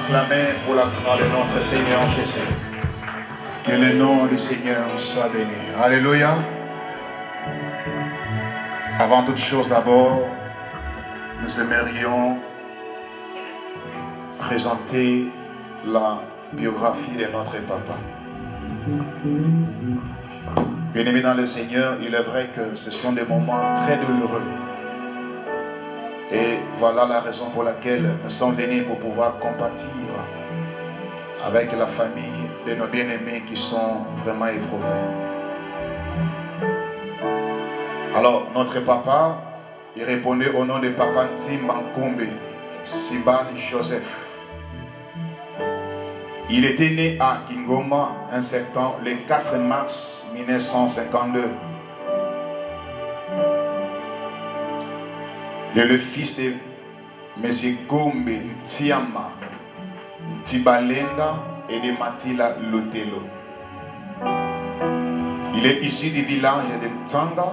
acclamer pour la gloire de notre Seigneur Jésus. Que le nom du Seigneur soit béni. Alléluia. Avant toute chose, d'abord, nous aimerions présenter la biographie de notre papa. Bien-aimé dans le Seigneur, il est vrai que ce sont des moments très douloureux. Et voilà la raison pour laquelle nous sommes venus pour pouvoir compatir avec la famille de nos bien-aimés qui sont vraiment éprouvés. Alors, notre papa, il répondait au nom de Papa Nti Mankombe Siban Joseph. Il était né à Kingoma un certain le 4 mars 1952. Il est le fils de M. Gombe Ntiama Ntibalenda et de Matila Lotelo. Il est issu du village de Mtanga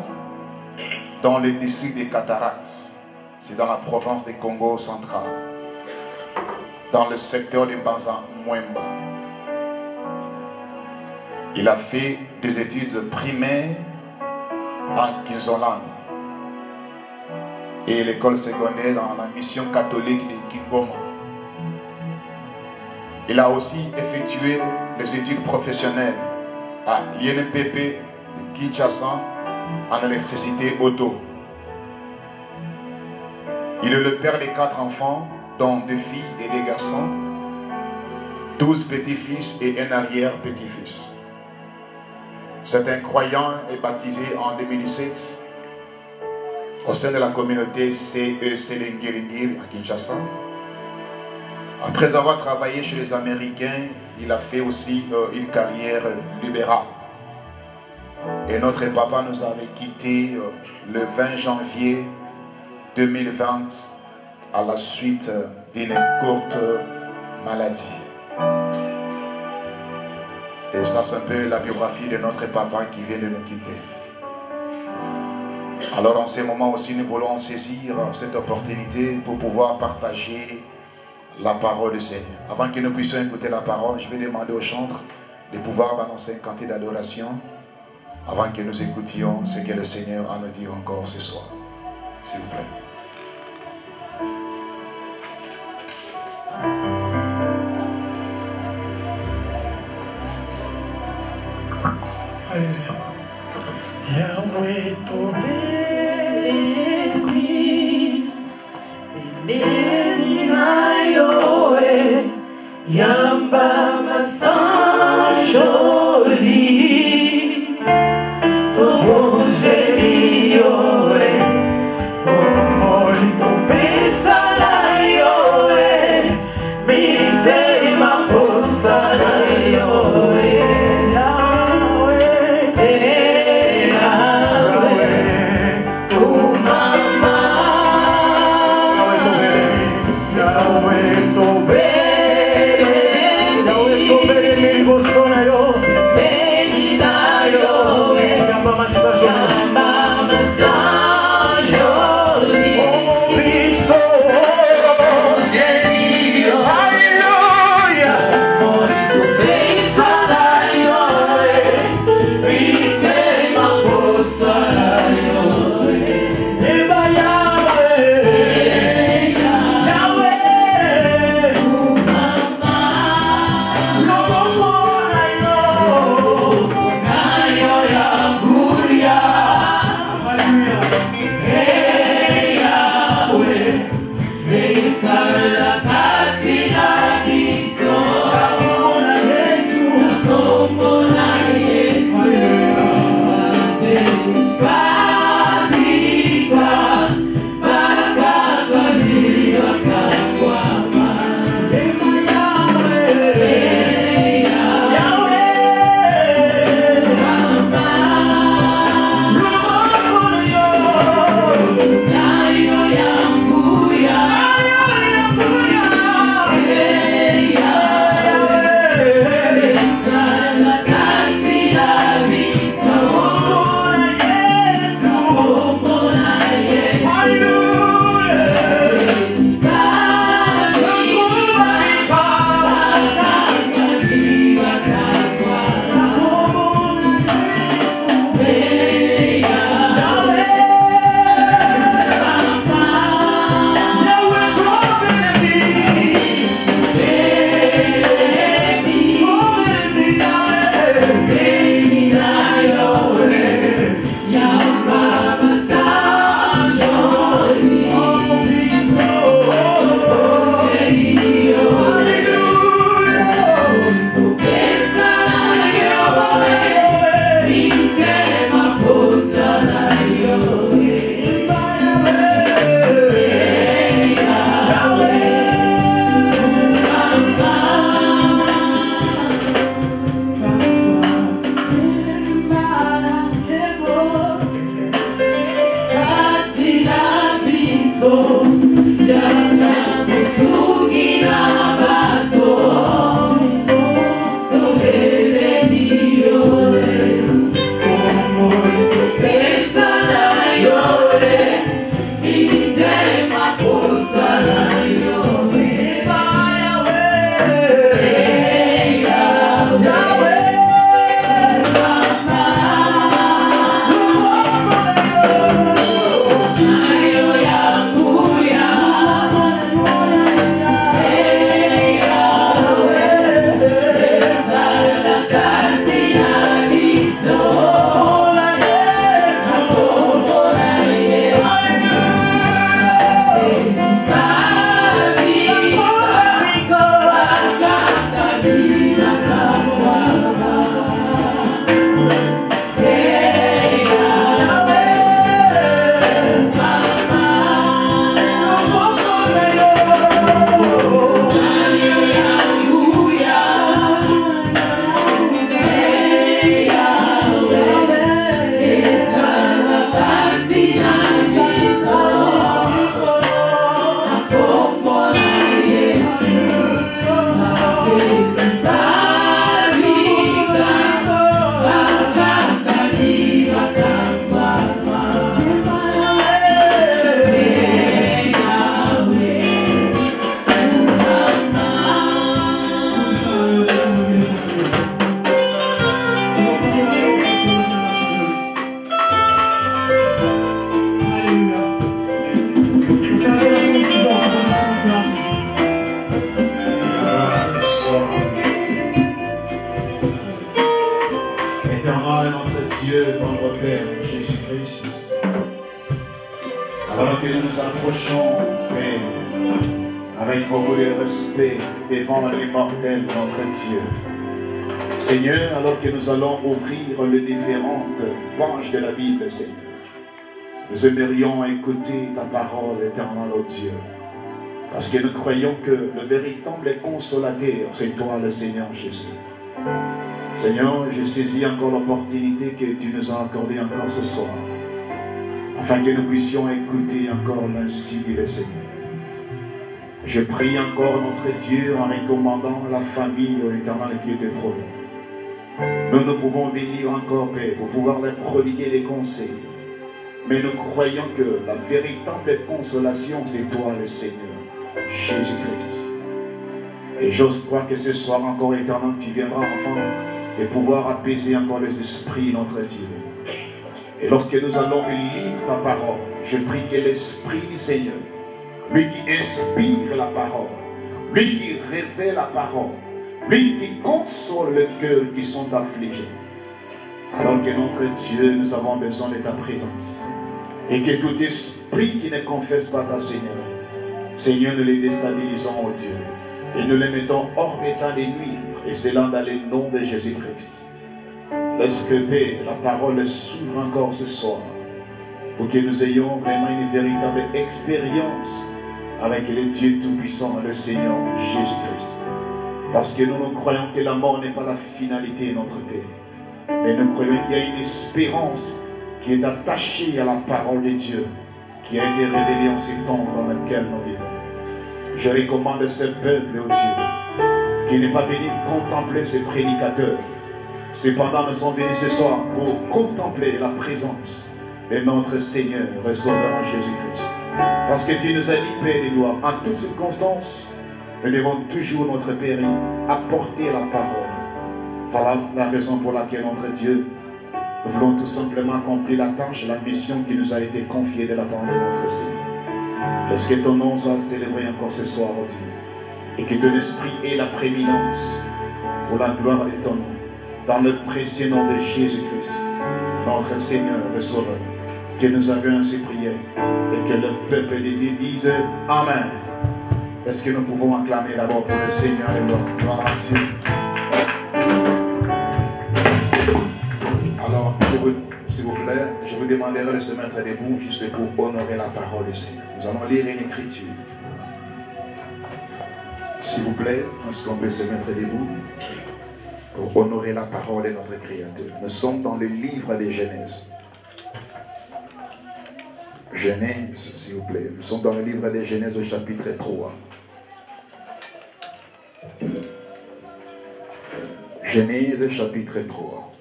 dans le district des Cataractes. C'est dans la province du Congo central, dans le secteur de Banza Mwemba. Il a fait des études primaires en Kinzoland et l'école secondaire dans la mission catholique de Kingoma. Il a aussi effectué les études professionnelles à l'INPP de Kinshasa en électricité auto. Il est le père de 4 enfants, dont 2 filles et 2 garçons, 12 petits-fils et un arrière-petit-fils. C'est un croyant et baptisé en 2017 au sein de la communauté CEC Lengirigir à Kinshasa. Après avoir travaillé chez les Américains, il a fait aussi une carrière libérale. Et notre papa nous avait quittés le 20 janvier 2020 à la suite d'une courte maladie. Et ça, c'est un peu la biographie de notre papa qui vient de nous quitter. Alors en ces moments aussi, nous voulons saisir cette opportunité pour pouvoir partager la parole du Seigneur. Avant que nous puissions écouter la parole, je vais demander au chantre de pouvoir balancer un cantique d'adoration avant que nous écoutions ce que le Seigneur a à nous dire encore ce soir. S'il vous plaît. Alléluia. Yahweh Tobé. Yamba Massa Joli Tobozeli Yoe Omoli Tobesala Yoe Mite Maposala Yoe avec beaucoup de respect devant l'immortel notre Dieu. Seigneur, alors que nous allons ouvrir les différentes pages de la Bible, Seigneur, nous aimerions écouter ta parole éternelle, ô Dieu. Parce que nous croyons que le véritable consolateur, c'est toi, le Seigneur Jésus. Seigneur, je saisis encore l'opportunité que tu nous as accordée encore ce soir, afin que nous puissions écouter encore l'ainsi dit le Seigneur. Je prie encore notre Dieu en recommandant la famille au éternel qui était promis. Nous pouvons venir encore, Père, pour pouvoir leur prodiguer des conseils. Mais nous croyons que la véritable consolation, c'est toi, le Seigneur, Jésus-Christ. Et j'ose croire que ce soir encore, éternel, tu viendras enfin et pouvoir apaiser encore les esprits, notre Dieu. Et lorsque nous allons lire ta parole, je prie que l'Esprit du Seigneur, lui qui inspire la parole, lui qui révèle la parole, lui qui console les cœurs qui sont affligés, alors que notre Dieu, nous avons besoin de ta présence. Et que tout esprit qui ne confesse pas ta Seigneurie, Seigneur, nous les déstabilisons, ô Dieu, et nous les mettons hors d'état de nuire, et cela dans le nom de Jésus-Christ. Laisse que Père, la parole s'ouvre encore ce soir, pour que nous ayons vraiment une véritable expérience avec le Dieu Tout-Puissant, le Seigneur Jésus-Christ. Parce que nous croyons que la mort n'est pas la finalité de notre Père, mais nous croyons qu'il y a une espérance qui est attachée à la parole de Dieu, qui a été révélée en ces temps dans lesquels nous vivons. Je recommande ce peuple, ô Dieu, qui n'est pas venu contempler ces prédicateurs. Cependant, nous sommes venus ce soir pour contempler la présence de notre Seigneur et Sauveur Jésus-Christ. Parce que tu nous as dit, Père de gloire, en toutes circonstances, nous devons toujours, notre Père, apporter la parole. Voilà la raison pour laquelle, notre Dieu, nous voulons tout simplement accomplir la tâche, la mission qui nous a été confiée de la part de notre Seigneur. Laisse que ton nom soit célébré encore ce soir, ô Dieu, et que ton esprit ait la prééminence pour la gloire de ton nom. Dans le précieux nom de Jésus-Christ, notre Seigneur et Sauveur, que nous avions ainsi prié et que le peuple de Dieu dise Amen. Est-ce que nous pouvons acclamer d'abord pour le Seigneur et l'homme? Gloire à Dieu. Alors, s'il vous plaît, je vous demanderai de se mettre debout juste pour honorer la parole du Seigneur. Nous allons lire une écriture. S'il vous plaît, est-ce qu'on peut se mettre debout pour honorer la parole de notre Créateur? Nous sommes dans le livre de Genèse. Genèse, s'il vous plaît. Nous sommes dans le livre de Genèse au chapitre 3. Genèse chapitre 3.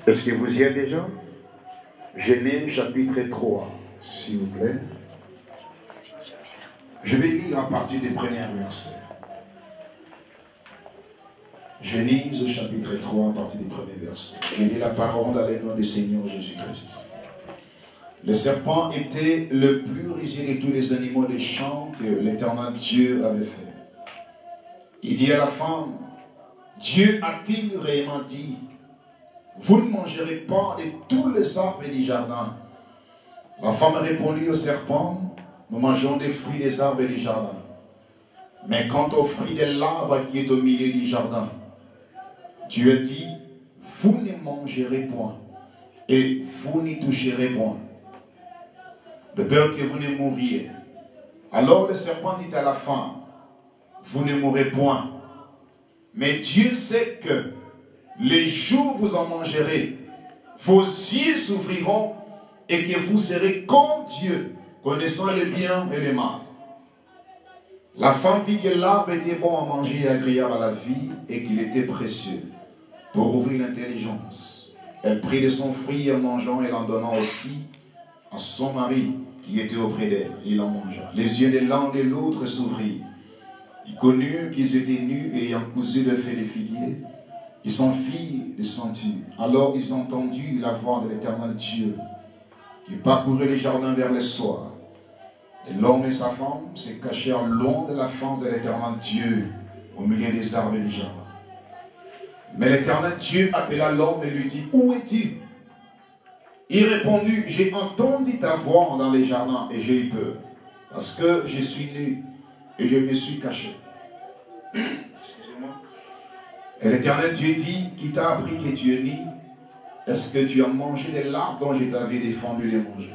Est-ce que vous y êtes déjà? Genèse chapitre 3, s'il vous plaît. Je vais lire à partir des premiers versets. Genèse chapitre 3 à partir des premiers versets. Je lis la parole dans le nom du Seigneur Jésus-Christ. Le serpent était le plus rusé de tous les animaux des champs que l'Éternel Dieu avait fait. Il dit à la femme, Dieu a-t-il réellement dit, vous ne mangerez pas de tous les arbres du jardin? La femme répondit au serpent, nous mangeons des fruits des arbres du jardin. Mais quant aux fruits de l'arbre qui est au milieu du jardin, Dieu a dit, vous ne mangerez point, et vous n'y toucherez point, de peur que vous ne mouriez. Alors le serpent dit à la femme, vous ne mourrez point, mais Dieu sait que les jours où vous en mangerez, vos yeux s'ouvriront et que vous serez comme Dieu, connaissant le bien et le mal. La femme vit que l'arbre était bon à manger et agréable à la vie et qu'il était précieux pour ouvrir l'intelligence. Elle prit de son fruit en mangeant et en donnant aussi à son mari qui était auprès d'elle. Il en mangea. Les yeux de l'un et de l'autre s'ouvrirent. Ils connurent qu'ils étaient nus et ayant cousu de feuilles de figuier, ils s'enfuirent de ceinture. Alors ils entendirent la voix de l'Éternel Dieu qui parcourait les jardins vers le soir. Et l'homme et sa femme se cachèrent loin de la face de l'Éternel Dieu au milieu des arbres du jardin. Mais l'Éternel Dieu appela l'homme et lui dit, où es-tu? Il répondit, j'ai entendu ta voix dans les jardins et j'ai eu peur, parce que je suis nu et je me suis caché. Excusez-moi. Et l'Éternel Dieu dit, qui t'a appris que tu es nu? Est-ce que tu as mangé des larves dont je t'avais défendu de manger?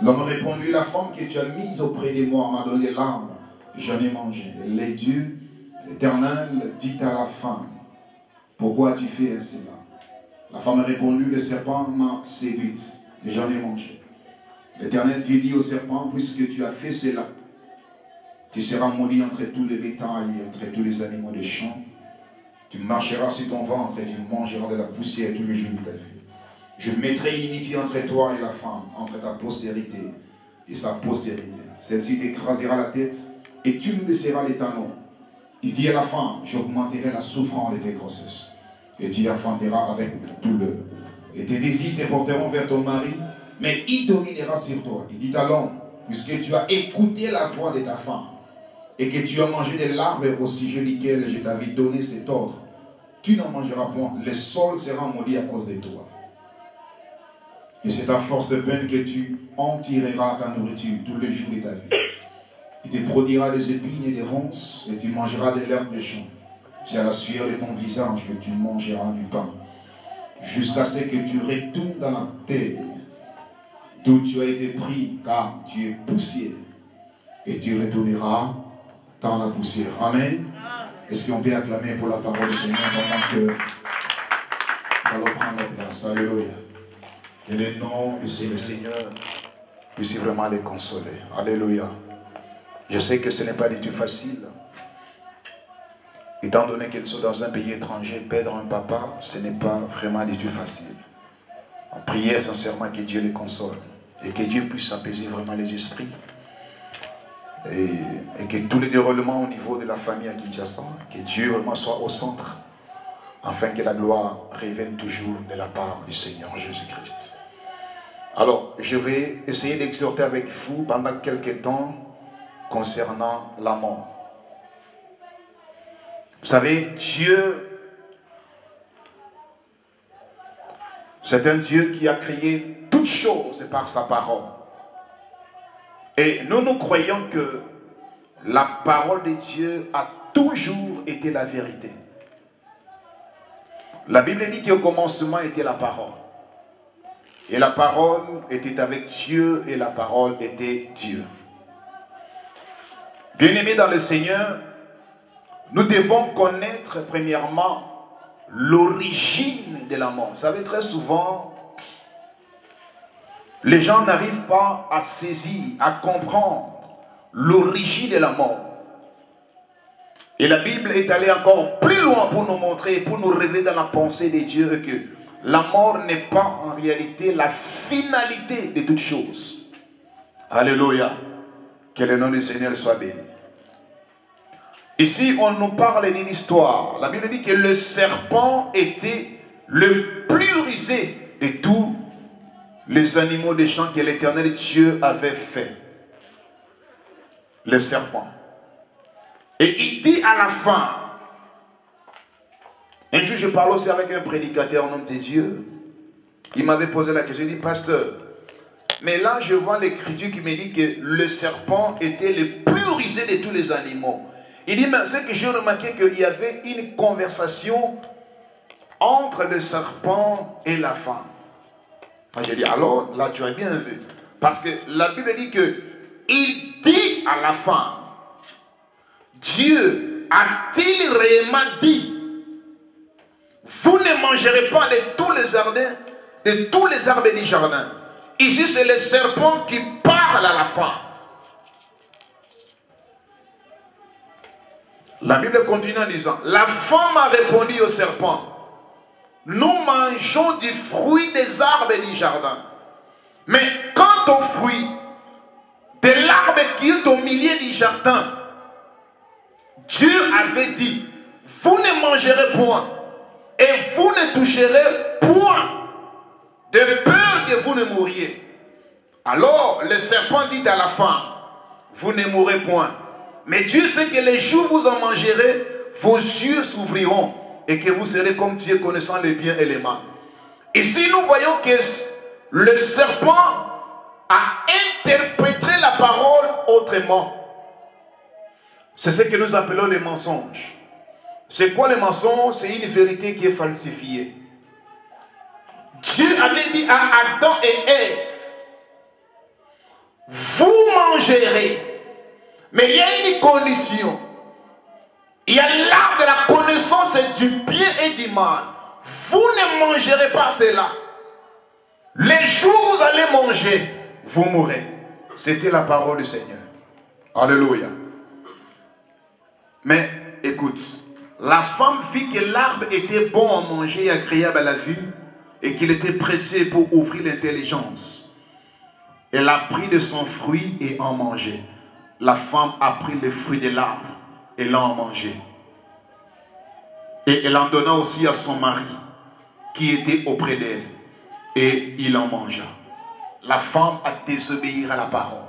L'homme répondit, la femme que tu as mise auprès de moi m'a donné des larves, et j'en ai mangé. Et les dieux, l'Éternel dit à la femme, pourquoi as-tu fait ainsi là? La femme répondit, le serpent m'a séduite, et j'en ai mangé. L'Éternel Dieu dit au serpent, puisque tu as fait cela, tu seras maudit entre tous les bétails et entre tous les animaux des champs. Tu marcheras sur ton ventre et tu mangeras de la poussière tous les jours de ta vie. Je mettrai une inimitié entre toi et la femme, entre ta postérité et sa postérité. Celle-ci t'écrasera la tête et tu lui laisseras les talons. Il dit à la femme, j'augmenterai la souffrance de tes grossesses et tu enfanteras avec douleur. Et tes désirs se porteront vers ton mari, mais il dominera sur toi. Il dit à l'homme, puisque tu as écouté la voix de ta femme et que tu as mangé des larves au sujet duquel je t'avais donné cet ordre, tu n'en mangeras point. Le sol sera maudit à cause de toi. Et c'est à force de peine que tu en tireras ta nourriture tous les jours de ta vie. Il te produira des épines et des ronces, et tu mangeras de l'herbe des champs. C'est à la sueur de ton visage que tu mangeras du pain, jusqu'à ce que tu retournes dans la terre, d'où tu as été pris, car tu es poussière, et tu retourneras dans la poussière. Amen. Est-ce qu'on peut acclamer pour la parole du Seigneur pendant que nous allons prendre notre place? Alléluia. Et le nom du Seigneur puisse vraiment les consoler. Alléluia. Je sais que ce n'est pas du tout facile. Étant donné qu'ils sont dans un pays étranger, perdre un papa, ce n'est pas vraiment du tout facile. On priait sincèrement que Dieu les console et que Dieu puisse apaiser vraiment les esprits. Et que tous les déroulements au niveau de la famille à Kinshasa, que Dieu vraiment soit au centre, afin que la gloire revienne toujours de la part du Seigneur Jésus-Christ. Alors, je vais essayer d'exhorter avec vous pendant quelques temps concernant la mort. Vous savez, Dieu, c'est un Dieu qui a créé toutes choses par sa parole. Et nous croyons que la parole de Dieu a toujours été la vérité. La Bible dit qu'au commencement était la parole. Et la parole était avec Dieu et la parole était Dieu. Bien-aimés dans le Seigneur, nous devons connaître premièrement l'origine de la mort. Vous savez, très souvent, les gens n'arrivent pas à saisir, à comprendre l'origine de la mort. Et la Bible est allée encore plus loin pour nous montrer, pour nous révéler dans la pensée de Dieu que la mort n'est pas en réalité la finalité de toutes choses. Alléluia. Que le nom du Seigneur soit béni. Ici, on nous parle d'une histoire. La Bible dit que le serpent était le plus rusé de tous les animaux des champs que l'Éternel Dieu avait fait. Le serpent. Et il dit à la fin, un jour je parlais aussi avec un prédicateur en nom de Dieu, il m'avait posé la question, il dit, pasteur, mais là je vois l'écriture qui me dit que le serpent était le plus rusé de tous les animaux. Il dit, mais c'est que j'ai remarqué qu'il y avait une conversation entre le serpent et la femme. J'ai dit, alors là tu as bien vu. Parce que la Bible dit que il dit à la femme, Dieu a-t-il réellement dit, vous ne mangerez pas de tous les jardins, de tous les arbres du jardin. Ici c'est le serpent qui parle à la femme. La Bible continue en disant, la femme a répondu au serpent, nous mangeons du fruit des arbres du jardin. Mais quant au fruit de l'arbre qui est au milieu du jardin, Dieu avait dit, vous ne mangerez point et vous ne toucherez point, de peur que vous ne mouriez. Alors le serpent dit à la femme, vous ne mourrez point. Mais Dieu sait que les jours où vous en mangerez, vos yeux s'ouvriront et que vous serez comme Dieu connaissant le bien et le mal. Ici nous voyons que le serpent a interprété la parole autrement. C'est ce que nous appelons les mensonges. C'est quoi les mensonges? C'est une vérité qui est falsifiée. Dieu avait dit à Adam et Ève, vous mangerez, mais il y a une condition. Il y a l'arbre de la connaissance du bien et du mal. Vous ne mangerez pas cela. Les jours où vous allez manger, vous mourrez. C'était la parole du Seigneur. Alléluia. Mais écoute, la femme vit que l'arbre était bon à manger et agréable à la vue et qu'il était pressé pour ouvrir l'intelligence. Elle a pris de son fruit et en mangé. La femme a pris le fruit de l'arbre et l'a en mangé. Et elle en donna aussi à son mari qui était auprès d'elle. Et il en mangea. La femme a désobéi à la parole.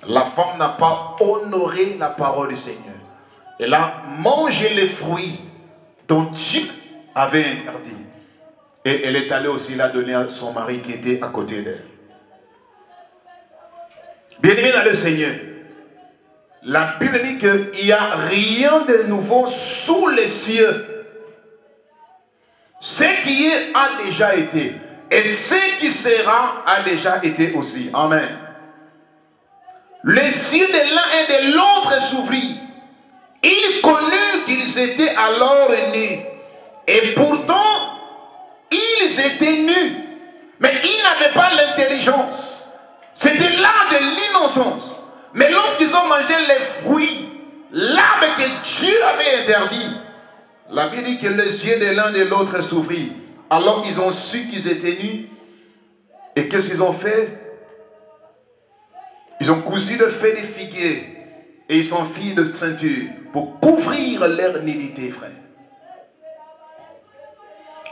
La femme n'a pas honoré la parole du Seigneur. Elle a mangé les fruits dont Dieu avait interdit. Et elle est allée aussi la donner à son mari qui était à côté d'elle. Bien-aimé dans le Seigneur, la Bible dit qu'il n'y a rien de nouveau sous les cieux. Ce qui est a déjà été. Et ce qui sera a déjà été aussi. Amen. Les yeux de l'un et de l'autre s'ouvrirent. Ils connurent qu'ils étaient alors nus. Et pourtant, ils étaient nus. Mais ils n'avaient pas l'intelligence. C'était l'art de l'innocence. Mais lorsqu'ils ont mangé les fruits, l'arbre que Dieu avait interdit, la Bible dit que les yeux de l'un et de l'autre s'ouvrirent. Alors ils ont su qu'ils étaient nus. Et qu'est-ce qu'ils ont fait? Ils ont cousu de feuilles de figuier et ils sont filles de ceinture pour couvrir leur nudité, frère.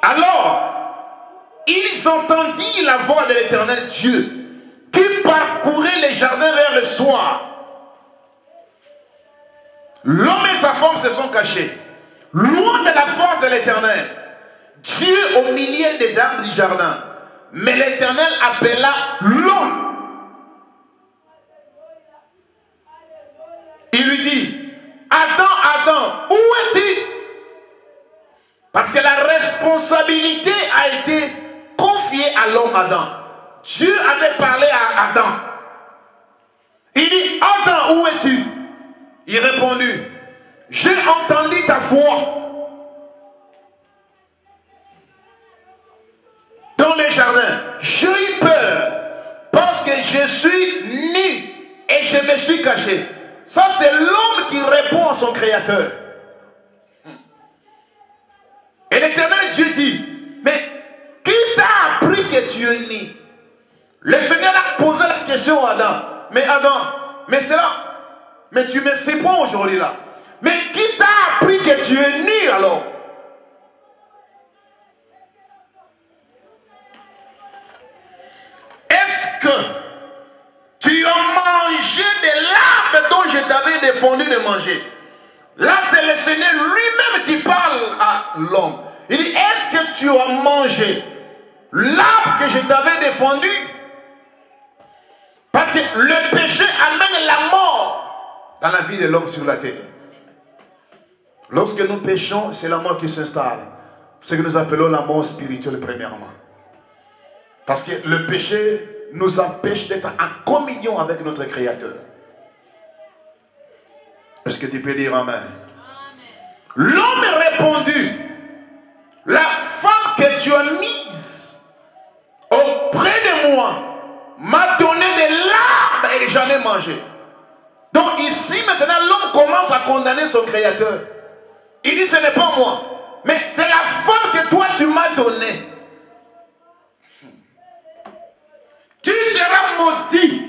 Alors, ils entendirent la voix de l'Éternel Dieu qui parcourait les jardins vers le soir. L'homme et sa femme se sont cachés, loin de la face de l'Éternel. Dieu au milieu des arbres du jardin. Mais l'Éternel appela l'homme. Il lui dit, Adam, Adam, où es-tu? Parce que la responsabilité a été confiée à l'homme Adam. Dieu avait parlé à Adam. Il dit, Adam, où es-tu? Il répondit, j'ai entendu ta voix dans les jardins. J'ai eu peur parce que je suis nu et je me suis caché. Ça, c'est l'homme qui répond à son Créateur. Et l'Éternel Dieu dit, mais qui t'a appris que tu es nu? Le Seigneur a posé la question à Adam. Mais Adam, mais tu me sais pas aujourd'hui là. Mais qui t'a appris que tu es nu alors? Est-ce que tu as mangé de l'arbre dont je t'avais défendu de manger? Là, c'est le Seigneur lui-même qui parle à l'homme. Il dit, est-ce que tu as mangé l'arbre que je t'avais défendu? Parce que le péché amène la mort dans la vie de l'homme sur la terre. Lorsque nous péchons, c'est la mort qui s'installe. Ce que nous appelons la mort spirituelle premièrement. Parce que le péché nous empêche d'être en communion avec notre Créateur. Est-ce que tu peux dire Amen? L'homme répondit, la femme que tu as mise auprès de moi m'a donné de l'arbre et j'en ai mangé. Donc ici maintenant l'homme commence à condamner son Créateur. Il dit ce n'est pas moi, mais c'est la femme que toi tu m'as donnée. Tu seras maudit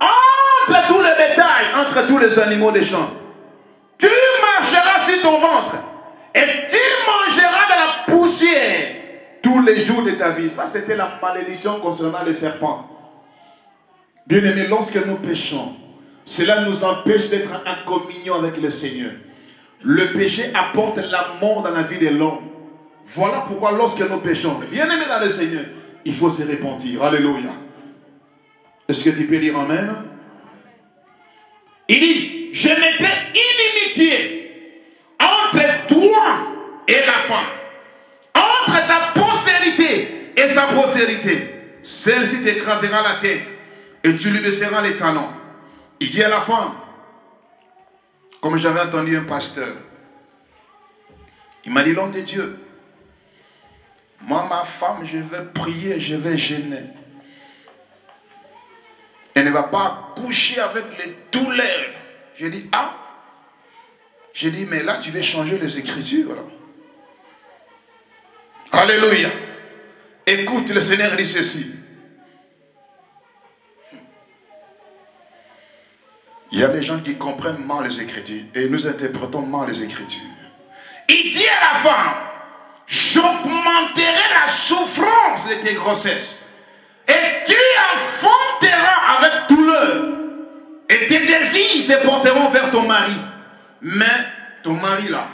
entre tous les bétails, entre tous les animaux des champs. Tu marcheras sur ton ventre et tu mangeras de la poussière tous les jours de ta vie. Ça, c'était la malédiction concernant les serpents. Bien-aimés, lorsque nous péchons, cela nous empêche d'être en communion avec le Seigneur. Le péché apporte la mort dans la vie de l'homme. Voilà pourquoi lorsque nous péchons, bien aimé dans le Seigneur, il faut se repentir. Alléluia. Est-ce que tu peux dire amen? Il dit, je mettais inimitié entre toi et la femme, entre ta postérité et sa postérité. Celle-ci t'écrasera la tête et tu lui baisseras les talons. Il dit à la femme, comme j'avais entendu un pasteur, il m'a dit, l'homme de Dieu, moi, ma femme, je vais prier, je vais gêner. Elle ne va pas coucher avec les douleurs. J'ai dit, ah. J'ai dit, mais là, tu veux changer les Écritures. Là. Alléluia. Écoute, le Seigneur dit ceci. Il y a des gens qui comprennent mal les Écritures et nous interprétons mal les Écritures. Il dit à la femme, j'augmenterai la souffrance de tes grossesses et tu enfanteras avec douleur et tes désirs se porteront vers ton mari. Mais ton mari là,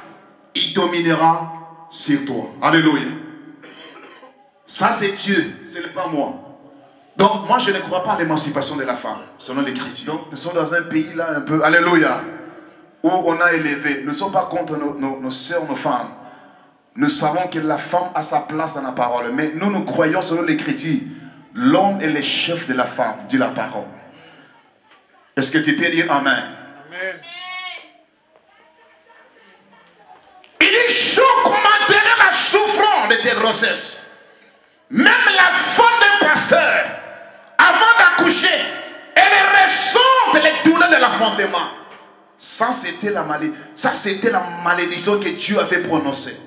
il dominera sur toi. Alléluia. Ça c'est Dieu, ce n'est pas moi. Donc moi je ne crois pas à l'émancipation de la femme, selon l'Écriture. Donc nous sommes dans un pays là un peu, alléluia, où on a élevé. Nous ne sommes pas contre nos sœurs, nos femmes. Nous savons que la femme a sa place dans la parole. Mais nous croyons selon l'Écriture, l'homme est le chef de la femme, dit la parole. Est-ce que tu peux dire amen? Amen. Il dit, j'augmenterai la souffrance de tes grossesses. Même la femme d'un pasteur, avant d'accoucher, elle ressent les douleurs de l'enfantement. Ça, c'était la malédiction que Dieu avait prononcée.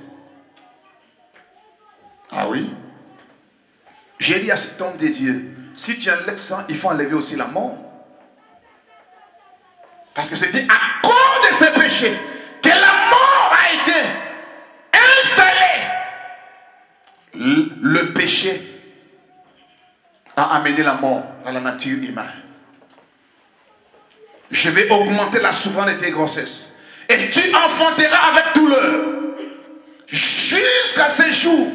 Ah oui? J'ai dit à cet homme de Dieu, si tu enlèves ça, il faut enlever aussi la mort. Parce que c'était à cause de ce péché que la mort a été installée. Le péché a amené la mort à la nature humaine. Je vais augmenter la souffrance de tes grossesses. Et tu enfanteras avec douleur. Jusqu'à ce jour,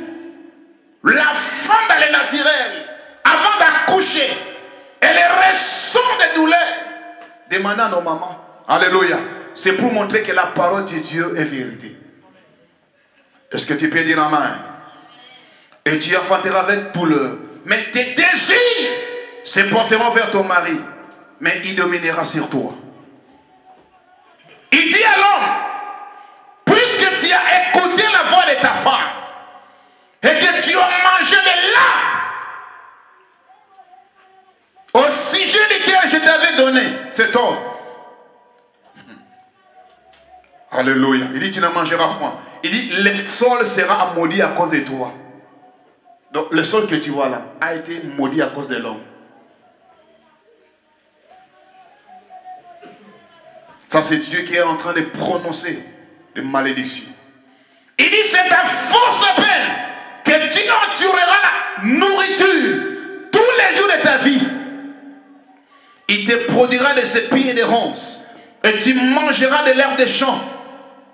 la femme dans le naturel, avant d'accoucher, elle ressent des douleurs. Demandez à nos mamans. Alléluia. C'est pour montrer que la parole de Dieu est vérité. Est-ce que tu peux dire amen? Et tu enfanteras avec douleur. Mais tes désirs se porteront vers ton mari. Mais il dominera sur toi. Il dit à l'homme, puisque tu as écouté la voix de ta femme, et que tu as mangé de là, au sujet duquel je t'avais donné cet ordre. Alléluia. Il dit, tu ne mangeras point. Il dit, le sol sera maudit à cause de toi. Donc le sol que tu vois là a été maudit à cause de l'homme. Ça c'est Dieu qui est en train de prononcer les malédictions. Il dit, c'est à force de peine que tu endureras la nourriture tous les jours de ta vie. Il te produira des épis et des ronces. Et tu mangeras de l'herbe des champs.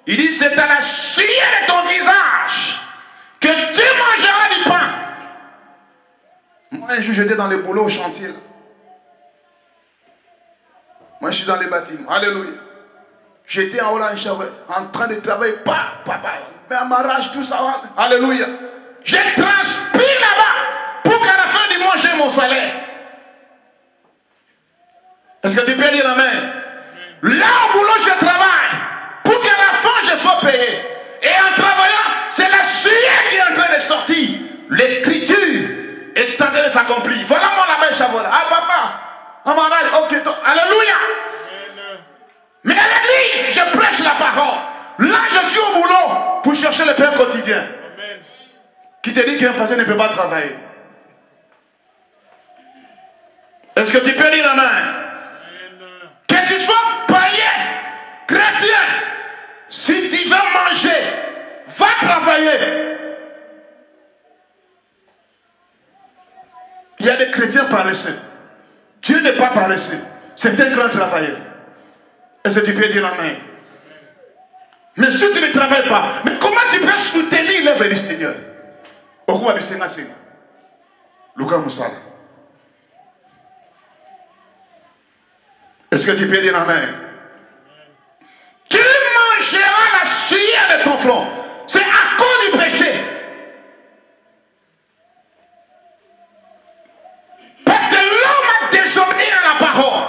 Il dit, c'est à la sueur de ton visage que tu mangeras du pain. Moi, un jour, j'étais dans le boulot au chantier. Moi, je suis dans les bâtiments. Alléluia. J'étais en haut là, en train de travailler. Mais à ma rage, tout ça. Alléluia. Je transpire là-bas pour qu'à la fin du mois, j'ai mon salaire. Est-ce que tu peux dire amen? Là, au boulot, je travaille pour qu'à la fin, je sois payé. Et en travaillant, c'est la sueur qui est en train de sortir. L'écriture est en train de s'accomplir. Voilà moi la belle chavola. Ah papa, ok, alléluia. Mais à l'église, je prêche la parole. Là, je suis au boulot pour chercher le pain quotidien. Amen. Qui te dit qu'un pasteur ne peut pas travailler? Est-ce que tu peux dire amen? Amen. Que tu sois païen, chrétien, si tu veux manger, va travailler. Il y a des chrétiens paresseux. Dieu n'est pas paresseux. C'est un grand travailleur. Est-ce que tu peux dire amen? Mais si tu ne travailles pas, mais comment tu peux soutenir l'œuvre du Seigneur. Au cours du Seigneur, c'est le grand Moussala. Est-ce que tu peux dire amen? Tu mangeras la sueur de ton front. C'est à cause du péché. Parce que l'homme a désobéi à la parole.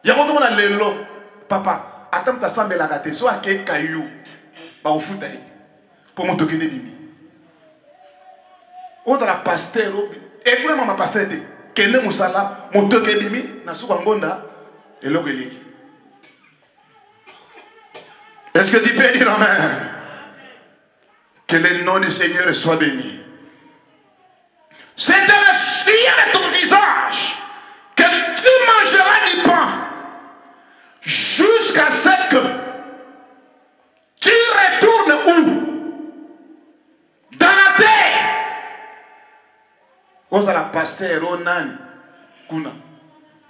Il y a un moment dans l'élo, papa, attends ta sambe la gâte, soit à quel caillou, bah au foot pour me toquer des bimi. On a la pasteur, et pour moi ma pasteur était, qu'elle est moussala, mon toqué bimi, na souba ngonda, et l'eau est. Est-ce que tu peux dire amen? Que le nom du Seigneur soit béni. C'est dans la sueur de ton visage que tu mangeras du pain jusqu'à ce que tu retournes où? Dans la terre. Osa la pasteur onani kuna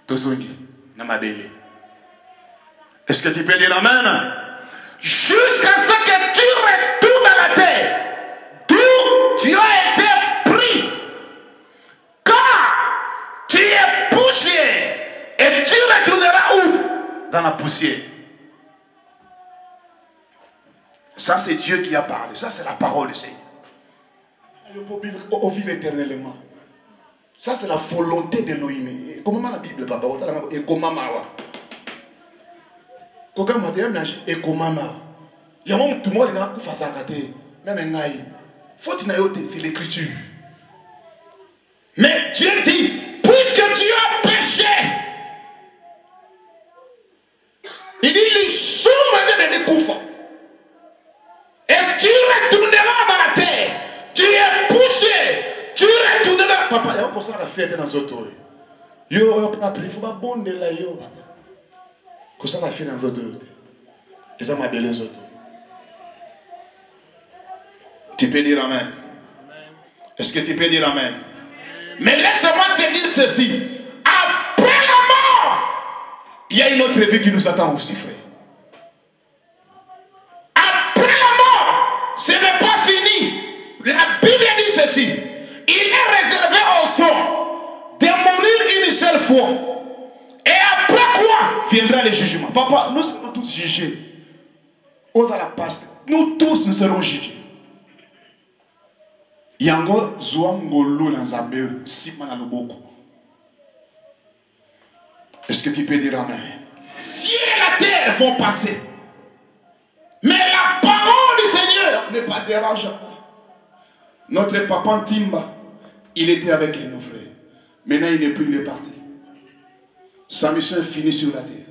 tosongi na madele. Est-ce que tu peux dire amen? Jusqu'à ce que tu retournes dans la terre d'où tu as été pris, car tu es poussière et tu retourneras où? Dans la poussière. Ça c'est Dieu qui a parlé, ça c'est la parole du Seigneur. On vit éternellement. Ça c'est la volonté de l'Élohim. Comment la Bible papa? Et comment Koka m'a dit ekomama. Il y a un tout le monde qui a fait rater. Même un aïe. Faut que tu aies fait l'écriture. Mais Dieu dit, puisque tu as péché, il dit, les sous de Koufa. Et tu retourneras dans la terre. Tu es poussé. Tu retourneras. Papa, il y a encore ça la fête dans autres. Yo, papa, il faut pas bonner là, yo, papa. Que ça va faire dans votre autre. Et ça m'a donné les autres. Tu peux dire amen. Est-ce que tu peux dire amen? Mais laisse-moi te dire ceci. Après la mort, il y a une autre vie qui nous attend aussi, frère. Après la mort, ce n'est pas fini. La Bible dit ceci. Il est réservé aux hommes de mourir une seule fois. Et après quoi viendra le jugement. Papa, nous serons tous jugés. On va la passer. Nous tous nous serons jugés. Yango Zouangolo dans Abel, Simana Loboko. Est-ce que tu peux dire amen? Ciel et la terre vont passer. Mais la parole du Seigneur ne passera jamais. Notre papa Timba, il était avec nos frères. Maintenant il n'est plus, il est parti. Sa mission est finie sur la terre.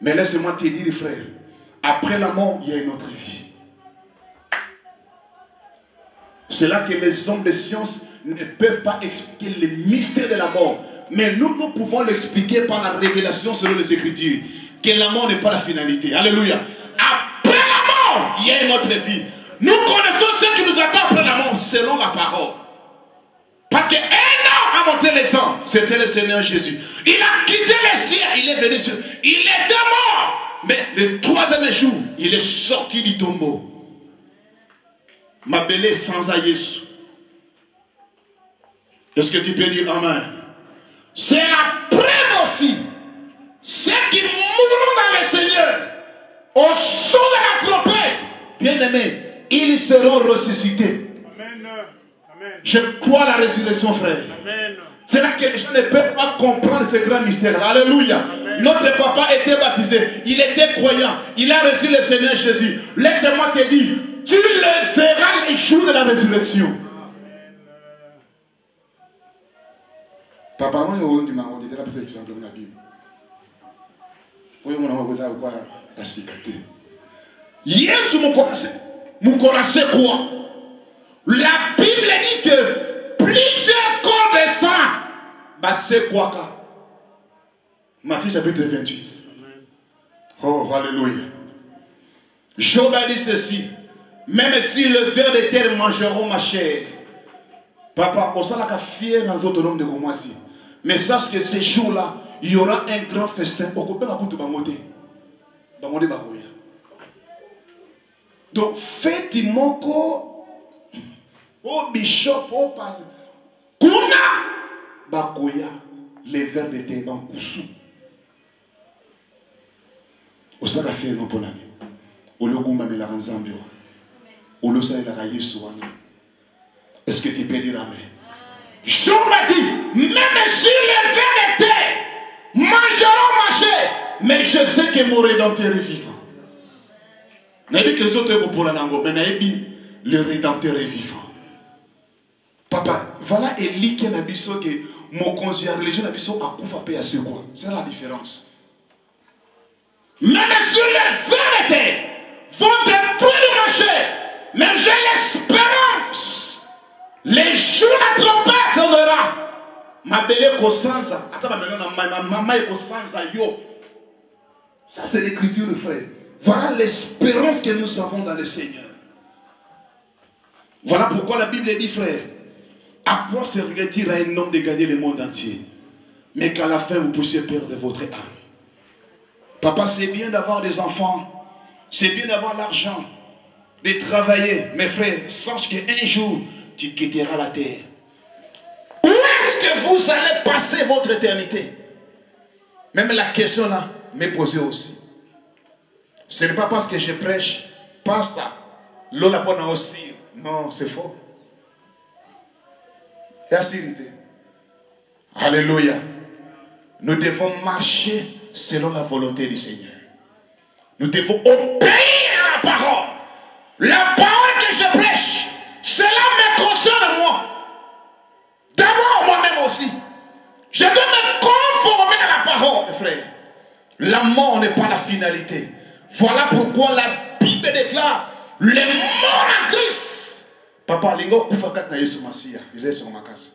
Mais laisse-moi te dire, frère, après la mort, il y a une autre vie. C'est là que les hommes de science ne peuvent pas expliquer le mystère de la mort. Mais nous pouvons l'expliquer par la révélation selon les Écritures. Que la mort n'est pas la finalité. Alléluia. Après la mort, il y a une autre vie. Nous connaissons ce qui nous attend après la mort selon la parole. Parce qu'un homme a montré l'exemple. C'était le Seigneur Jésus. Il a quitté les cieux. Il est venu sur... Il était mort. Mais le troisième jour, il est sorti du tombeau. Ma belle sans Jésus. Est-ce que tu peux dire amen? C'est la preuve aussi. Ceux qui mourront dans le Seigneur, au son de la trompette, bien aimés, ils seront ressuscités. Amen. Amen. Je crois à la résurrection, frère. C'est là que les gens ne peuvent pas comprendre ce grand mystère. Alléluia. Amen. Notre papa était baptisé. Il était croyant. Il a reçu le Seigneur Jésus. Laisse-moi te dire, tu le verras les jours de la résurrection. Papa, on est au numéro de la peut-être exemple de la Bible. Pour nous, on va voir la cicatrice. Yesu Moukorase quoi? La Bible dit que plusieurs corps de sang, bah c'est quoi? Matthieu chapitre 28. Oh, alléluia. Job a dit ceci. Même si le ver de terre mangeront ma chair. Papa, on s'en a fier dans notre nom de Romains. Mais sache que ces jours-là, il y aura un grand festin. Donc, faites-moi oh bishop, oh pasteur. Kuna bakoya les vers de thé en kusu. Osaka fait no ponani. Ologuma me la ranzambio. Olosa la Yesu wana. Est-ce que tu peux dire amen? Jean m'a dit, même si les vers de thé mangeront ma chair, mais je sais que mon Rédempteur est vivant. N'a dit que les autres pour la nango, mais n'a dit le Rédempteur est vivant. Papa, voilà Élie qui a dit que mon conseiller religieux a dit que Akoufa paye à ce quoi. C'est la différence. Même si les vérités vont détruire ma chair, mais j'ai l'espérance. Les jours de la trompette sonnera. Ma belle Kosanza. Attends, ma maman est Kosanza, yo. Ça, c'est l'écriture, le frère. Voilà l'espérance que nous avons dans le Seigneur. Voilà pourquoi la Bible dit, frère, à quoi servirait-il à un homme de gagner le monde entier, mais qu'à la fin vous puissiez perdre votre âme? Papa, c'est bien d'avoir des enfants, c'est bien d'avoir l'argent, de travailler, mes frères, sache qu'un jour, tu quitteras la terre. Où est-ce que vous allez passer votre éternité? Même la question là m'est posée aussi. Ce n'est pas parce que je prêche, pasteur, l'on a aussi. Non, c'est faux. Et la vérité. Alléluia. Nous devons marcher selon la volonté du Seigneur. Nous devons obéir à la parole. La parole que je prêche, cela me concerne moi. D'abord moi-même aussi. Je dois me conformer à la parole, mes frères. La mort n'est pas la finalité. Voilà pourquoi la Bible déclare les morts en Christ. Papa, lingo kufa na Yesu Masia. Ils sont ma casa.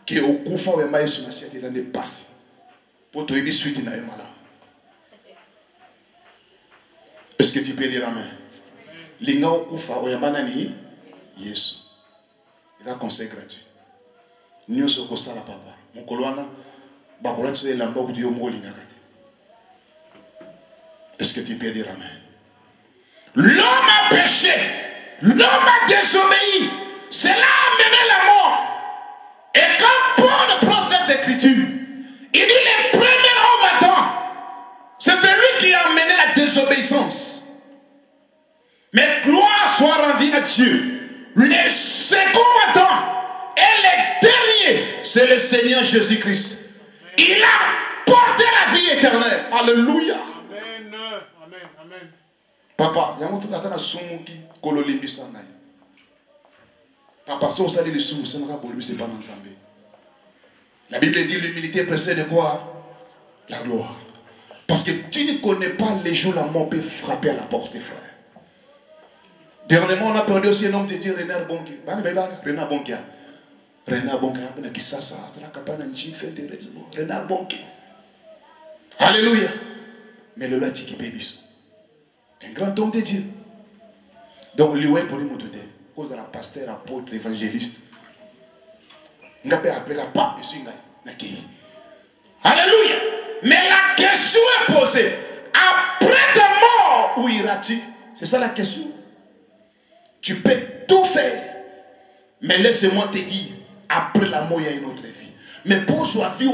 Que au kufa ou Yesu Masia te dans des passes. Pour te aider suite na yemala. Est-ce que tu peux dire amen? Lingo kufa ou yamana ni Yesu. Il a conseil gratuit. Nyoso ko sala papa. Mokolwana bakola tse lamba ku dio mo linga kate. Est-ce que tu peux dire amen? L'homme a péché, l'homme a désobéi, cela a mené la mort. Et quand Paul prend cette écriture, il dit le premier homme Adam, c'est celui qui a mené la désobéissance. Mais gloire soit rendue à Dieu. Le second Adam et le dernier, c'est le Seigneur Jésus-Christ. Il a porté la vie éternelle. Alléluia. Papa, il y a un truc qui est kololimbisa ngai. Papa, si on s'allie les sous, c'est pas ensemble. La Bible dit l'humilité précède quoi? La gloire. Parce que tu ne connais pas les jours la mort peut frapper à la porte, frère. Dernièrement, on a perdu aussi un homme de Dieu, Renard Bonke. Renard Bonke. Renard Bonke, Renard Bonke. Alléluia. Mais le lati qui paye un grand homme de Dieu. Donc, lui, pour nous, cause de la pasteur, apôtre, évangéliste. Alléluia. Mais la question est posée. Après ta mort, où iras-tu? C'est ça la question. Tu peux tout faire. Mais laisse-moi te dire, après la mort, il y a une autre vie. Mais pour soi, vie,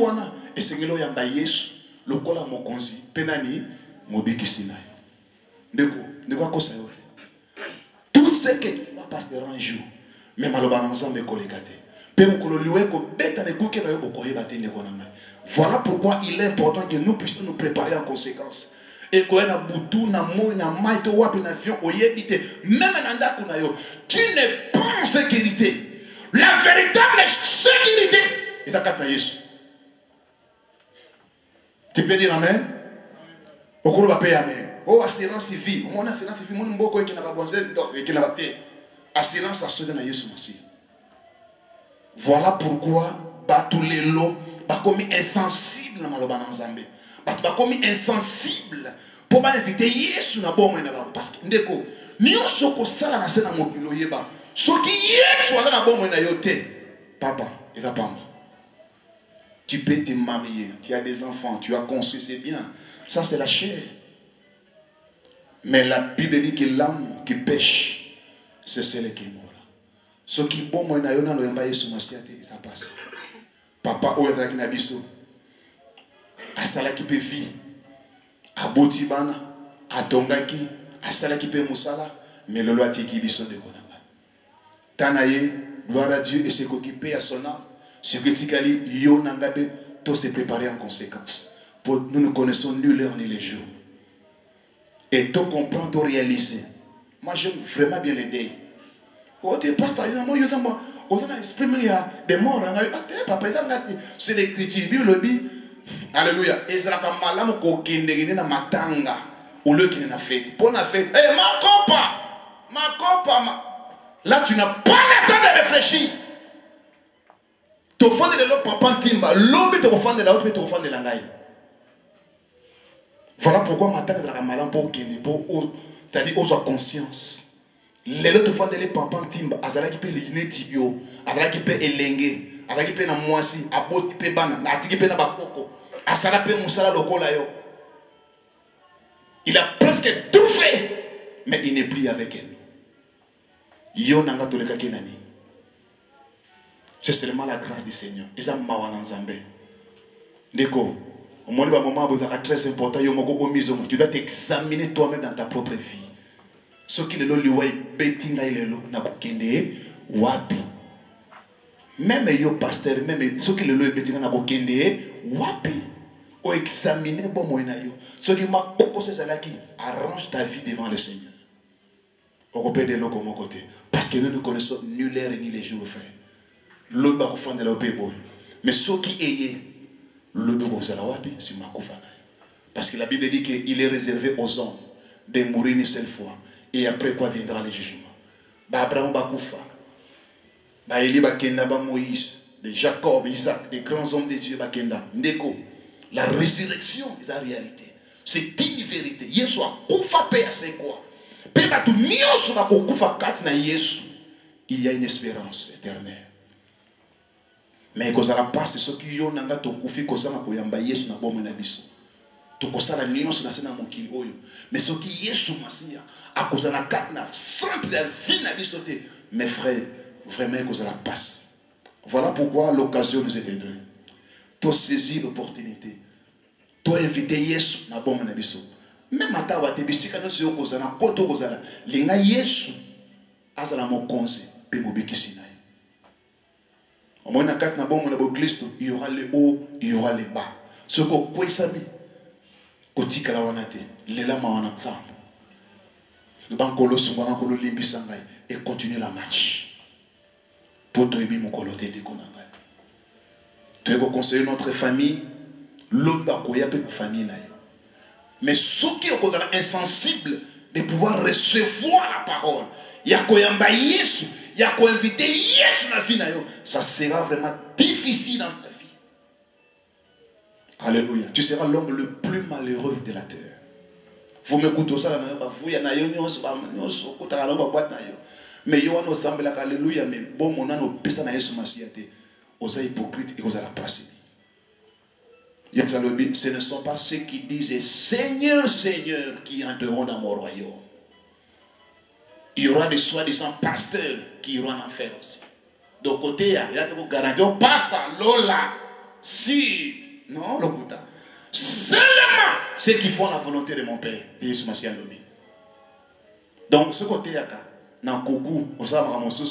et c'est que l'on a Yesu, le kola mo konsi, penani, mobiki sinai. Tout ce que tu vas passer un jour, même à l'ensemble de voilà pourquoi il est important que nous puissions nous préparer en conséquence. Et quand on a boutou, na mo, na maïto, wap, na avion, oyebite, même en yo, tu n'es pas en sécurité. La véritable sécurité est à quatre Yesu. Tu peux dire amen? Au cours de la paix, amen. Oh, assurance vie. Mon assurance vie, mon mboko qui n'a pas besoin et qui n'a pas été. Assurance à ceux de Yesu Messie. Voilà pourquoi, tous les lots, comme insensible dans le Nzambe. Comme insensible pour inviter Yesu na bon parce que ndeko nyonso ko sala na sena mokilo yeba. Soki Yesu na bon na yote. Papa, il va pas. Tu peux te marier, tu as des enfants, tu as construit, c'est bien. Ça c'est la chair. Mais la Bible dit que l'âme qui pêche, c'est celle qui est morte. Ce qui bon moi na yo na loyamba Yesu masiate ça passe. Papa oyo azalaki na biso asalaki pe vie aboti bana atongaki asalaki pe musala mais lelo atiki biso de konanga. Tanaye gloire à Dieu et c'est qu'occupé à son âme. Ce que tikali yo nangabe tout se préparer en conséquence. Pour nous ne connaissons ni l'heure ni les jours. Et tout comprendre, tout réaliser. Moi j'aime vraiment bien l'aider. Des morts, c'est l'écriture. Alléluia. Là, tu n'as pas le temps de réfléchir. Tu offres de l'autre papa timba. L'homme te offre de l'autre, te offre de l'angaï. Voilà pourquoi ma tante est la malin pour qu'il n'est pas. C'est-à-dire, aux conscience. Les autres fois de les papa timba, azala qui peut les tibio, azala qui peut elengue, azala qui peut na moisi, abot qui peut bana, atiki peut na bakoko, azala peut musala lokola yo. Il a presque tout fait, mais il n'est plus avec elle. Yo nanga toleka kenani. C'est seulement la grâce du Seigneur. Ils ont mawana nzambe. Ndeko, au moins le moment où c'est très important, yo moko omizo, tu dois t'examiner toi-même dans ta propre vie. Ce qui est le liwa betinga ile lo na kokende wapi. Même yo pasteur, même ce qui est le liwa betinga na kokende wapi. O examiner bon moyen yo. Ce qui m'a beaucoup c'est là qui arrange ta vie devant le Seigneur. On repère de l'eau comme mon côté. Parce que nous ne connaissons ni l'heure ni les jours, frère. L'autre va confondre la paix. Mais ce qui est, l'autre va se la wapi, c'est ma koufana. Parce que la Bible dit qu'il est réservé aux hommes de mourir une seule fois. Et après quoi viendra le jugement. Bah Abraham va koufa. Bah Eli va kenda, bah Moïse, de Jacob, Isaac, des grands hommes de Dieu va kenda. Ndeko. La résurrection est la réalité. C'est une vérité. Yesu a koufa paix à c'est quoi? Il y a une espérance éternelle. Mais quand ça passe, ce qui ont nanga to kufi kosama koyamba Yesu na bomo na biso. To kosala nyonso na sena mokili oyo. Mais ce qui Yesu masia a cause na kat na centre la vie na biso te. Mes frères, vraiment que ça passe. Voilà pourquoi l'occasion nous est donnée. To saisir l'opportunité. To inviter Yesu na bomo na biso. Même à ta wate bisika no siyo kozana koto kozala linga Yesu azala mokonzi pe mobikisi na ye. Au moins na kat na bomo na bo Kristo, il y aura le haut, il y aura le bas. Ce ko kwesami kotika la wana te, lela ma wana nzambe. Le bankolo sungwana kolo limbisa ngai et continuer la marche. Pour to ebi mokolo te de konanga. Tu es conseiller notre famille, l'autre ba koya pe na famille na ye. Mais ceux qui sont insensibles de pouvoir recevoir la parole, il y a quoi Yesu, il y a quoi inviter Yesu na vie, ça sera vraiment difficile dans ta vie. Alléluia. Tu seras l'homme le plus malheureux de la terre. Vous m'écoutez ça, vous y en a mais yo no semble alléluia, mais bon mon an pesa na Yesu masiate, aux hypocrites et aux la passer. Ce ne sont pas ceux qui disent Seigneur, Seigneur qui entreront dans mon royaume. Il y aura des soi-disant pasteurs qui iront en enfer aussi. Donc côté, il y a des garanteurs, pasteur, Lola, si, non, l'okuta. Seulement ceux qui font la volonté de mon Père, Jésus Massia nommé. Donc ce côté, il y a dans Kougou, on s'en va à mon sous,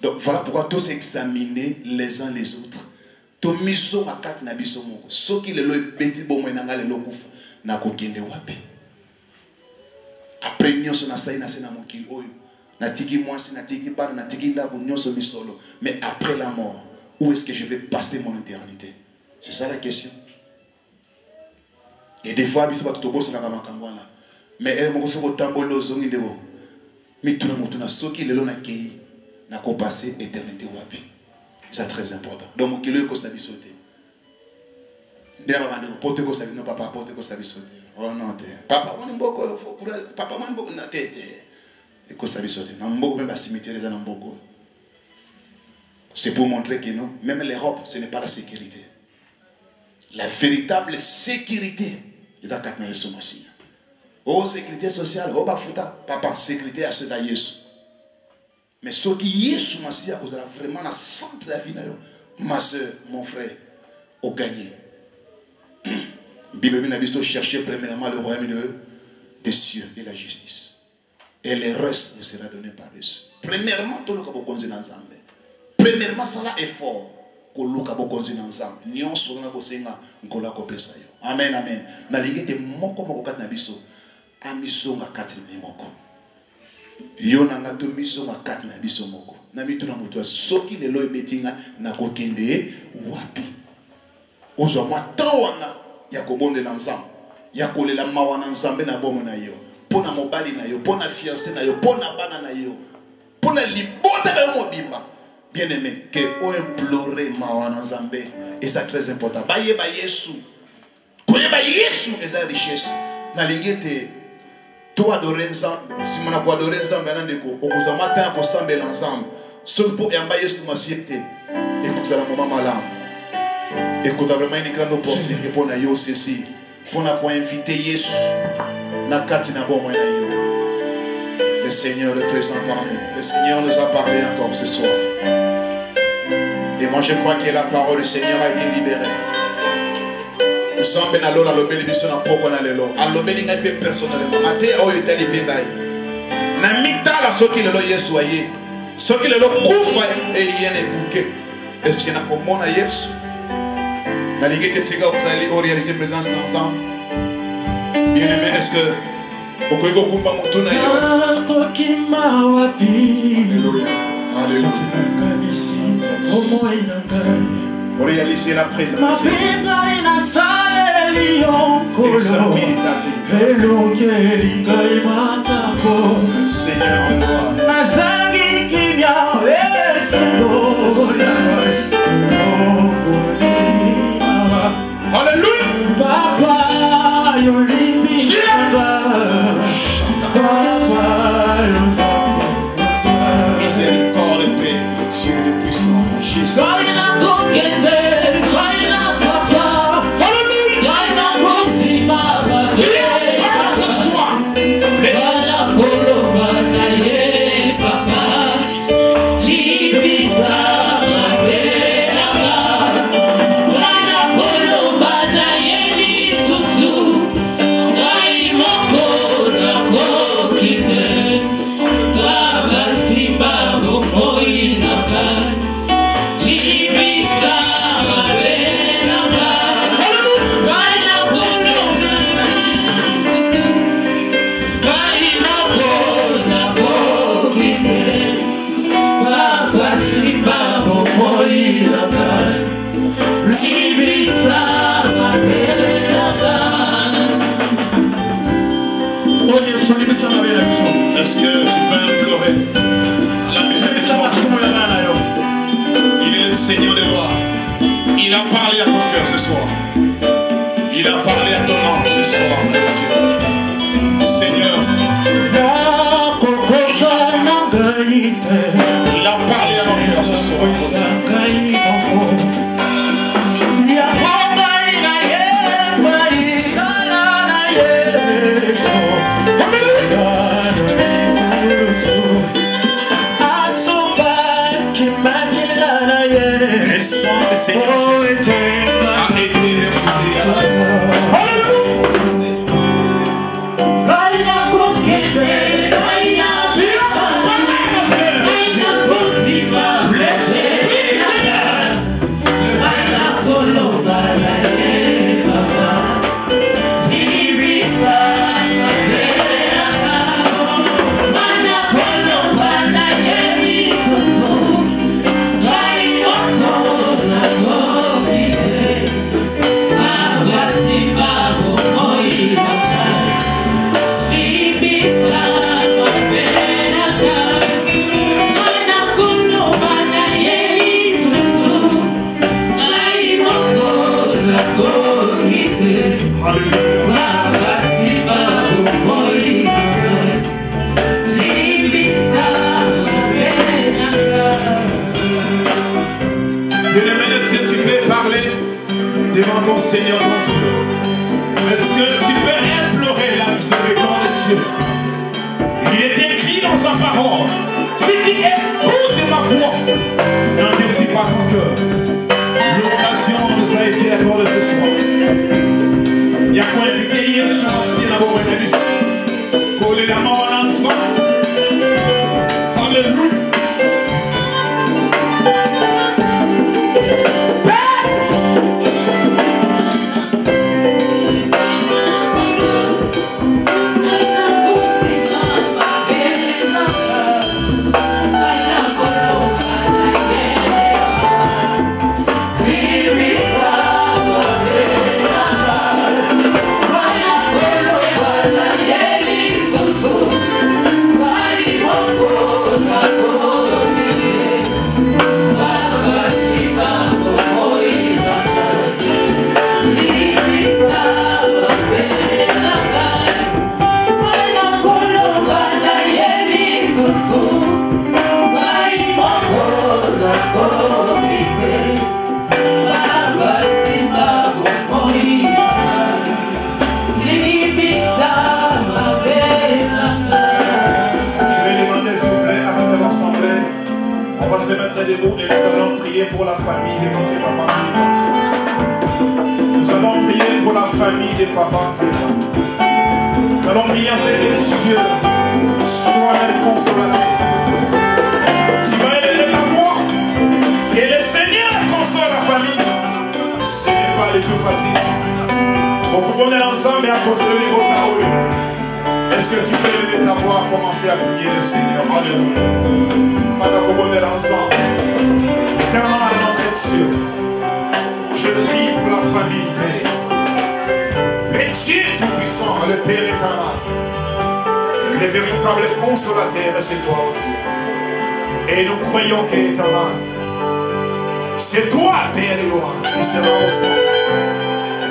donc voilà pourquoi tous examiner les uns les autres. To miso makati na biso moko soki lelo ebeti bomo na ngale lokufa na kokende wapi après nyonso na sai na sena mokili oyo na tiki mwasi na tiki bana na tiki ndabo nyonso misolo, mais après la mort où est-ce que je vais passer mon éternité? C'est ça la question. Et des fois biso bato tobosa na makambo wana mais elle moko soko tambolo zongi ndebo mituna mutuna soki lelo na kei na ko passer éternité wapi? C'est très important. Donc, mon kilo est sauté. Pote ko sabi no papa pote ko sabi sauté. Oh non te. Papa mon mboko papa mon mboko na tete. Et ko sabi sauté. Na mboko même cimetière les na mboko. C'est pour montrer que non, même l'Europe, ce n'est pas la sécurité. La véritable sécurité est dans katna Yesu Masiya. Oh sécurité sociale, oh bafuta, papa sécurité à ceux d'Yesu. Mais ce qui est sous ma sœur, vous allez vraiment dans le centre de la vie, ma soeur, mon frère, au gagné. Bible n'a pas cherché premièrement le royaume des cieux et la justice. Et le reste vous sera donné par-dessus. Premièrement, tout le monde va dans Zambé. Premièrement, ça là est fort. Que le monde va dans Zambé. Nyon sur la bosenga, ngola ko pesa yo. Amen, amen. Na lingete moko moko kat na biso. Amiso nga kat na moko. Yo na ngato miso nga kat na biso moko. Na mitu na mutu soki lelo ebetinga na kokende wapi. Ozwa mwa tawanga ya kobonde na nzambe. Ya kolela mawa na nzambe na bomo na yo. Pona mobali na yo, pona fiancé na yo, pona bana na yo. Pona libota na yo mobimba. Bien aimé, que on implore mawa na nzambe. Et ça très important. Baye ba Yesu. Koye ba Yesu eza richesse. Na lingete to adorer nzambe, si mona ko adorer nzambe na ndeko, okozwa matin ko sambela ensemble. Seul pour yamba Yesu masiete. Et que ça la maman malam. Et que vraiment une grande opportunité pour na yo ceci. Pour na ko inviter Yesu. Le Seigneur est présent parmi nous. Le Seigneur nous a parlé encore ce soir. Et moi je crois que la parole du Seigneur a été libérée. Nous sommes bien à l'eau, à l'obéli, nous sommes à l'eau. À l'obéli, nous sommes personnellement. Maté, oh, il est allé bien d'ailleurs. Namita, la soki le lo Yesu aye. Soki le lo koufa et il y a un bouquet. Est-ce qu'il y a un comment à Yesu? N'a l'idée que c'est quand vous allez réaliser présence ensemble. Bien-aimé, est-ce que vous pouvez vous couper mon tour? Alléluia. Réaliser la présence. Examine ta vie. Seigneur, alléluia. Miséricorde et paix, Dieu de puissant, Jésus. Est-ce que tu peux implorer la miséricorde? Il est le Seigneur des rois. Il a parlé à ton cœur ce soir. Il a parlé à ton âme ce soir, Dieu. Seigneur, il a parlé à mon cœur ce soir. Le sang du Seigneur Jésus a été versé à la croix. Devant ton Seigneur, ton Dieu. Est-ce que tu peux implorer la miséricorde de Dieu? Il est écrit dans sa parole Tu dis écoute ma voix. N'endurcis pas ton cœur. L'occasion nous a été accordée ce soir. Il y a quoi de gagner sur l'ancien amour et la liste. Coller la mort ensemble. Alléluia. Se mettre debout et nous allons prier pour la famille de notre papa. Nous allons prier pour la famille des papas. Nous allons prier avec Dieu, sois le consolateur. Tu vas élever ta voix et le Seigneur console la famille. Ce n'est pas le plus facile. On est ensemble et à cause de niveau Taoui. Est-ce que tu peux élever ta voix, commencer à prier le Seigneur? Alléluia. Madame, on est ensemble. Éternellement, notre Dieu, je prie pour la famille, Père. Mais Dieu tout-puissant, le Père éternel, le véritable consolateur, c'est toi, Dieu. Et nous croyons qu'éternel, c'est toi, Père de gloire, qui sera au centre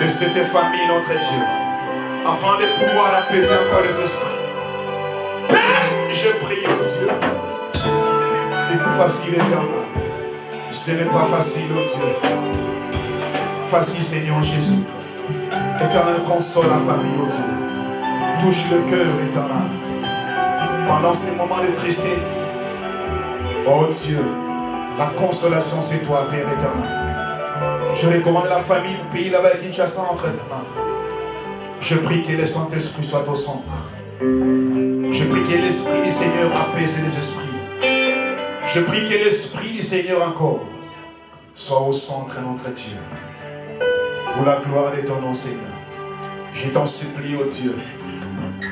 de cette famille, notre Dieu, afin de pouvoir apaiser encore les esprits. Père, je prie en Dieu. Et plus facile éternel. Ce n'est pas facile, oh Dieu. Facile, Seigneur Jésus. Éternel, console la famille, oh Dieu. Touche le cœur, éternel. Pendant ces moments de tristesse, oh Dieu, la consolation, c'est toi, Père éternel. Je recommande la famille du pays là-bas qui Kinshasa entre tes mains. Je prie que le Saint-Esprit soit au centre. Je prie que l'Esprit du Seigneur apaise les esprits. Je prie que l'Esprit du Seigneur encore soit au centre de notre Dieu. Pour la gloire de ton nom, Seigneur. Je t'en supplie, ô Dieu.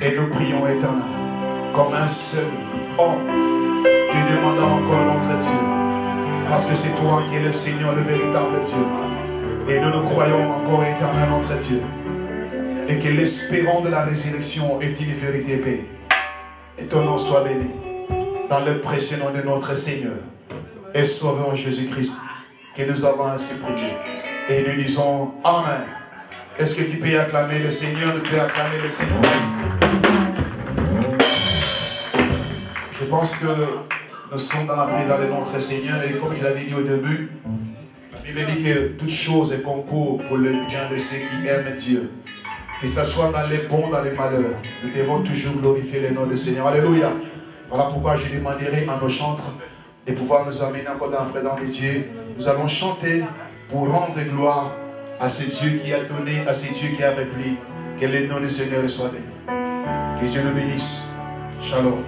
Et nous prions éternel. Comme un seul homme. Te demandons encore notre Dieu. Parce que c'est toi qui es le Seigneur, le véritable Dieu. Et nous nous croyons encore éternel notre Dieu. Et que l'espérance de la résurrection est une vérité, Père. Et ton nom soit béni. Dans le précieux nom de notre Seigneur et Sauveur Jésus-Christ, que nous avons ainsi prié. Et nous disons Amen. Est-ce que tu peux acclamer le Seigneur? Tu peux acclamer le Seigneur. Je pense que nous sommes dans la prière de notre Seigneur. Et comme je l'avais dit au début, la Bible dit que toute chose est concours pour le bien de ceux qui aiment Dieu. Que ce soit dans les bons, dans les malheurs. Nous devons toujours glorifier le nom du Seigneur. Alléluia. Voilà pourquoi je demanderai à nos chantres de pouvoir nous amener encore dans la présence de Dieu. Nous allons chanter pour rendre gloire à ce Dieu qui a donné, à ce Dieu qui a repris. Que le nom du Seigneur soit béni. Que Dieu nous bénisse. Shalom.